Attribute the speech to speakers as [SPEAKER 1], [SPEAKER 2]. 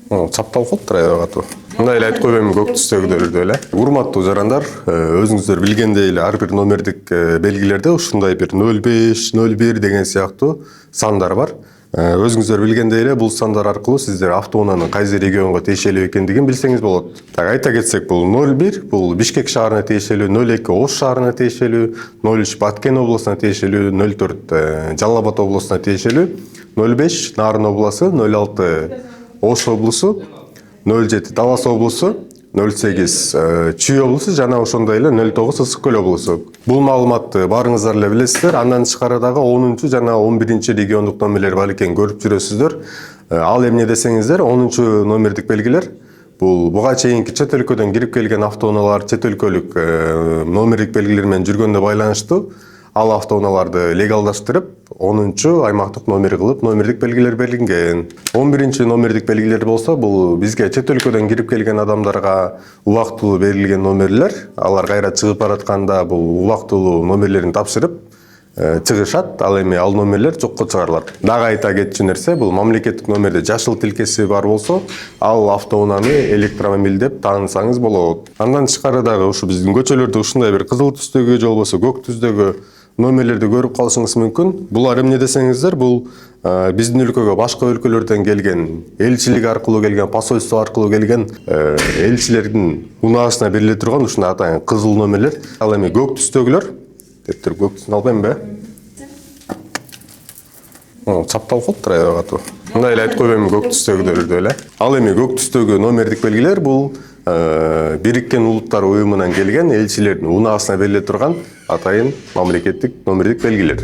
[SPEAKER 1] Чапталып калыптыр аябай катуу. Мындай эле айтып койбоймун, көк түстөгүлөрдү эле. Урматтуу жарандар, өзүңүздөр билгендей эле ар бир номердик белгилерде ушундай бир 05, 01 деген сыяктуу сандар бар. Өзүңүздөр билгендей эле бул сандар аркылуу сиздер автоунаанын кайсы регионго тиешелүү экендигин билсеңиз болот. Так айта кетсек, бул 01 бул Бишкек шаарына тиешелүү, 02 Ош шаарына тиешелүү, 03 Баткен областына тиешелүү, 04 Жалал Абад областына тиешелүү, 05 Нарын обласу, 06 Ош облусу, 07 Талас облусу, 08 Чүй облусу жана ошондой эле 09 Ысык Көл облусу. Бул маалыматты баарыңыздар эле билесиздер. Андан тышкары дагы 10 жана 11 региондук номерлер бар экен, көрүп жүрөсүздөр. Ал эмне десеңиздер, 10 номердик белгилер бул буга чейинки чет өлкөдөн кирип келген автоунаалар чет өлкөлүк номердик белгилер менен жүргөндө байланыштуу. Ал автоунааларды легалдаштырып, 10 аймактык номер кылып, номердик белгилер берилген. 11 номердик белгилер болсо, бул бизге чет өлкөдөн кирип келген адамдарга убактылуу берилген номерлер. Алар кайра чыгып баратканда бул убактылуу номерлерин тапшырып чыгышат. Ал эми ал номерлер жокко чыгарылат. Дагы айта кетчү нерсе, бул мамлекеттик номерде жашыл тилкеси бар болсо, ал автоунааны электромобиль деп таанысаңыз болот. Андан тышкары дагы ушу биздин көчөлөрдө ушундай бир кызыл түстөгү же болбосо көк түстөгү номерлерди көрүп калышыңыз мүмкүн. Булар эмне десеңиздер, бул биздин өлкөгө башка өлкөлөрдөн келген, элчилик аркылуу келген, посольство аркылуу келген элчилердин унаасына бериле турган ушундай атайын кызыл номерлер. Ал эми көк түстөгүлөр, дептер көк түстүн албаймбы? Чапталып калыптыр аябай катуу. Мындай эле айтып койбоймун, көк түстөгүлөрдү эле. Ал эми көк түстөгү номердик белгилер бул Бириккен Улуттар уюмунан келген элчилердин унаасына бериле турган атайын мамлекеттик номердик белгилер.